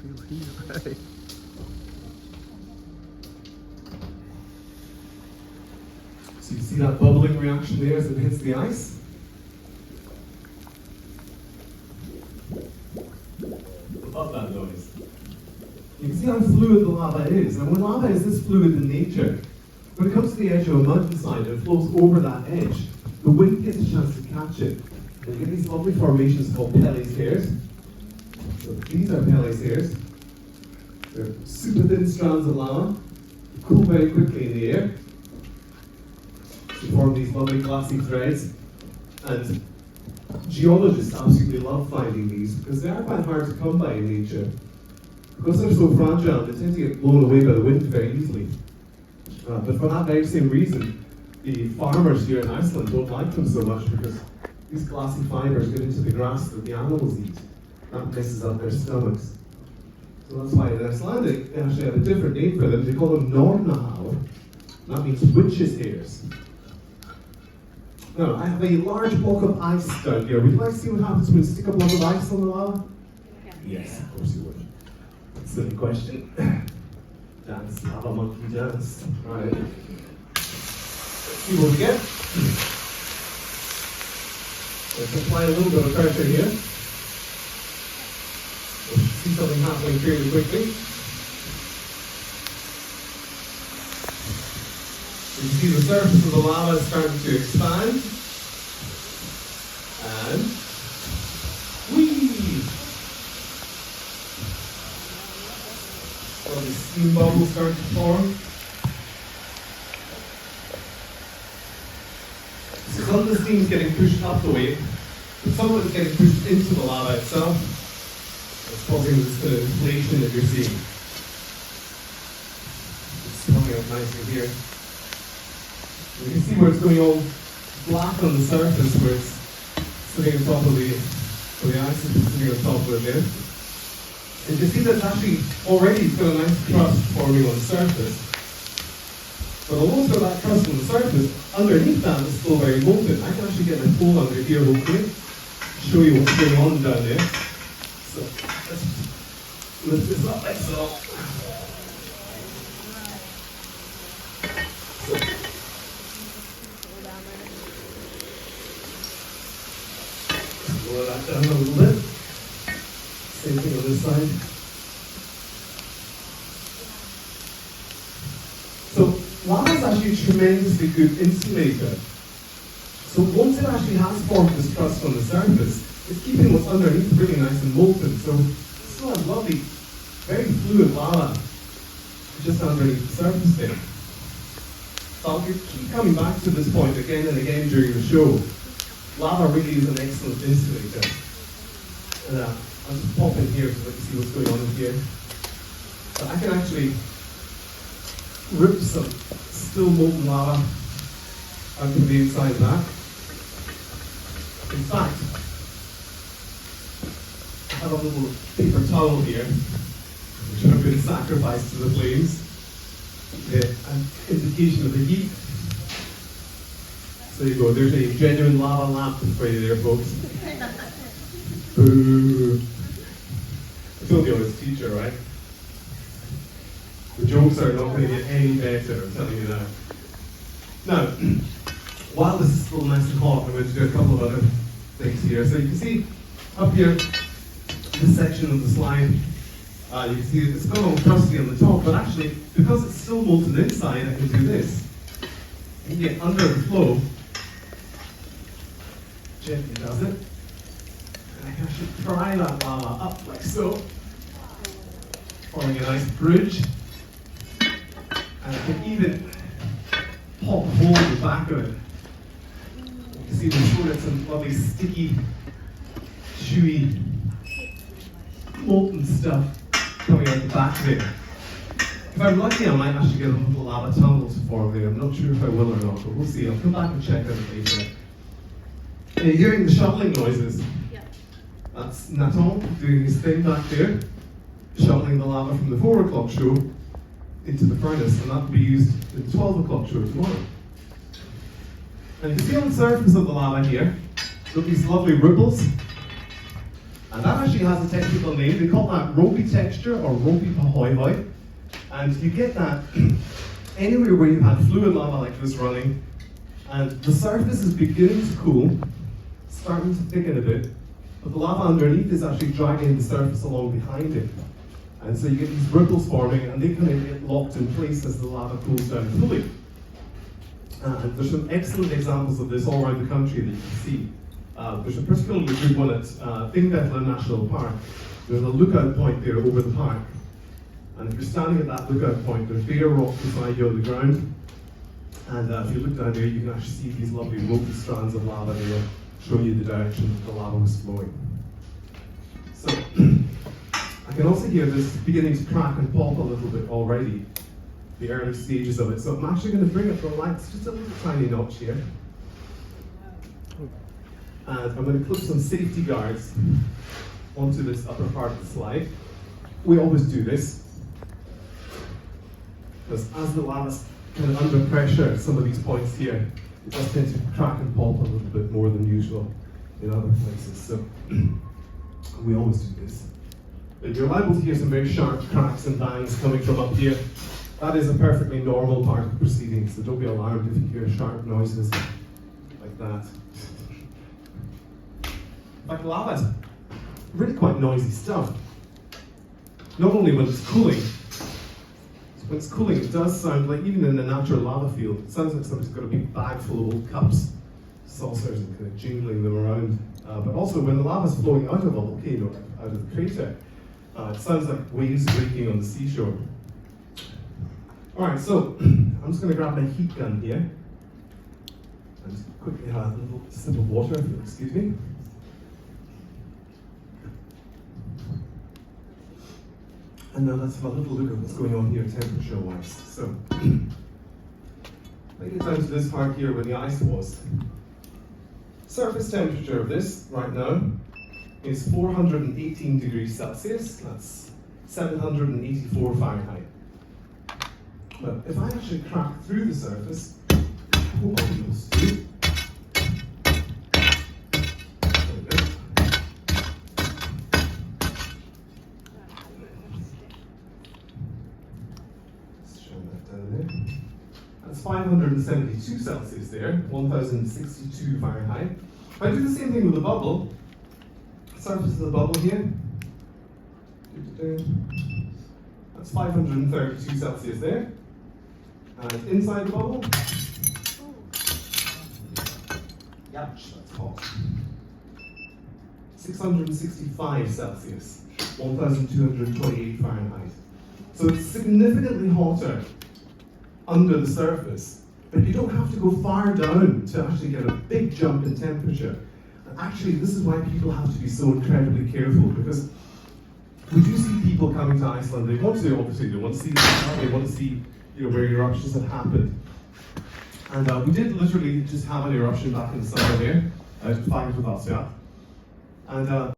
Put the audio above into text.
So you see that bubbling reaction there as it hits the ice? Love that noise. You can see how fluid the lava is. And when lava is this fluid in nature, when it comes to the edge of a mountainside and it flows over that edge, the wind gets a chance to catch it. And you get these lovely formations called Pellé's hairs. So these are Pellé's hairs. They're super thin strands of lava. They cool very quickly in the air to form these lovely glassy threads. And geologists absolutely love finding these because they are quite hard to come by in nature. Because they're so fragile, they tend to get blown away by the wind very easily. But for that very same reason, the farmers here in Iceland don't like them so much because these glassy fibers get into the grass that the animals eat. That messes up their stomachs. So that's why in Icelandic, they actually have a different name for them. They call them nornahár. That means witches' hairs. Now, I have a large block of ice down here. Would you like to see what happens when you stick a block of ice on the lava? Yes, of course you would. Silly question. Dance, lava monkey dance. Right. Let's see what we get. Let's apply a little bit of pressure here. We'll see something happening fairly quickly. You can see the surface of the lava is starting to expand. And whee! All these steam bubbles start to form. So some of the steam is getting pushed up the way, but some of it is getting pushed into the lava itself. It's causing this kind of inflation that you're seeing. It's coming up nicely here. You can see where it's going all black on the surface, where it's sitting on top of the ice is sitting on top of it there. And you see that actually already it's got a nice crust forming on the surface. But although it's got that crust on the surface, underneath that it's still very molten. I can actually get my pole under here hopefully, show you what's going on down there. So let's lift this up like so. Lower that down a little bit. Same thing on this side. So lava is actually a tremendously good insulator. So once it actually has formed this crust on the surface, it's keeping what's underneath really nice and molten. So it's still a lovely, very fluid lava just underneath the surface there. So I'll keep coming back to this point again and again during the show. Lava really is an excellent insulator. And I'll just pop in here so you can see what's going on in here. So I can actually rip some still molten lava out from the inside of that. In fact, I have a little paper towel here, which have been sacrificed to the flames. An indication of the heat. So there you go, there's a genuine lava lamp for you there, folks. Boo! I told you I was a teacher, right? The jokes are not going to get any better, I'm telling you that. Now, while this is still nice and hot, I'm going to do a couple of other things here. So you can see up here, this section of the slide, you can see it's got all crusty on the top, but actually, because it's still molten inside, I can do this. I can get under the flow, gently does it, and I can actually pry that lava up like so, forming a nice bridge, and I can even pop a hole in the back of it. You can see we've still got some lovely sticky, chewy, molten stuff coming out the back there. If I'm lucky, I might actually get a little lava tunnel to form there. I'm not sure if I will or not, but we'll see. I'll come back and check out later. You're hearing the shoveling noises. Yeah. That's Nathan doing his thing back there, shoveling the lava from the 4 o'clock show into the furnace, and that will be used in the 12 o'clock show tomorrow. And you can see on the surface of the lava here, look, these lovely ripples. And that actually has a technical name. They call that ropey texture or ropey pahoihoi. And you get that anywhere where you have fluid lava like this running, and the surface is beginning to cool, starting to thicken a bit, but the lava underneath is actually dragging the surface along behind it. And so you get these ripples forming, and they kind of get locked in place as the lava cools down fully. And there's some excellent examples of this all around the country that you can see. There's a particularly good one at Thingvellir National Park. There's a lookout point there over the park. And if you're standing at that lookout point, there's bare rock beside you on the ground. And if you look down there, you can actually see these lovely ropey strands of lava there, showing you the direction that the lava was flowing. So, I can also hear this beginning to crack and pop a little bit already, the early stages of it. So I'm actually going to bring up the lights just a little tiny notch here. And I'm going to clip some safety guards onto this upper part of the slide. We always do this, because as the lava's kind of under pressure at some of these points here, it does tend to crack and pulp a little bit more than usual in other places. So we always do this. But you're liable to hear some very sharp cracks and bangs coming from up here. That is a perfectly normal part of the proceedings, so don't be alarmed if you hear sharp noises like that. In fact, lava is really quite noisy stuff. Not only when it's cooling, it does sound like, even in a natural lava field, it sounds like somebody's got a big bag full of old cups, saucers, and kind of jingling them around. But also when the lava's flowing out of a volcano, out of the crater, it sounds like waves breaking on the seashore. Alright, so I'm just going to grab my heat gun here and just quickly have a little sip of water, if you'll excuse me. And now let's have a little look at what's going on here temperature-wise. So, I get down to this part here where the ice was. Surface temperature of this right now is 418 degrees Celsius. That's 784 Fahrenheit. But if I actually crack through the surface, what I'll do is do. That's 572 Celsius there, 1062 Fahrenheit. If I do the same thing with the bubble, surface of the bubble here, that's 532 Celsius there. And inside the bubble, that's hot. 665 Celsius, 1228 Fahrenheit. So it's significantly hotter under the surface, but you don't have to go far down to actually get a big jump in temperature. And actually, this is why people have to be so incredibly careful, because we do see people coming to Iceland. They want to, obviously, they want to see the sky, they want to see, where eruptions have happened. And we did literally just have an eruption back in the summer here, out of Fagerhúsfjall. And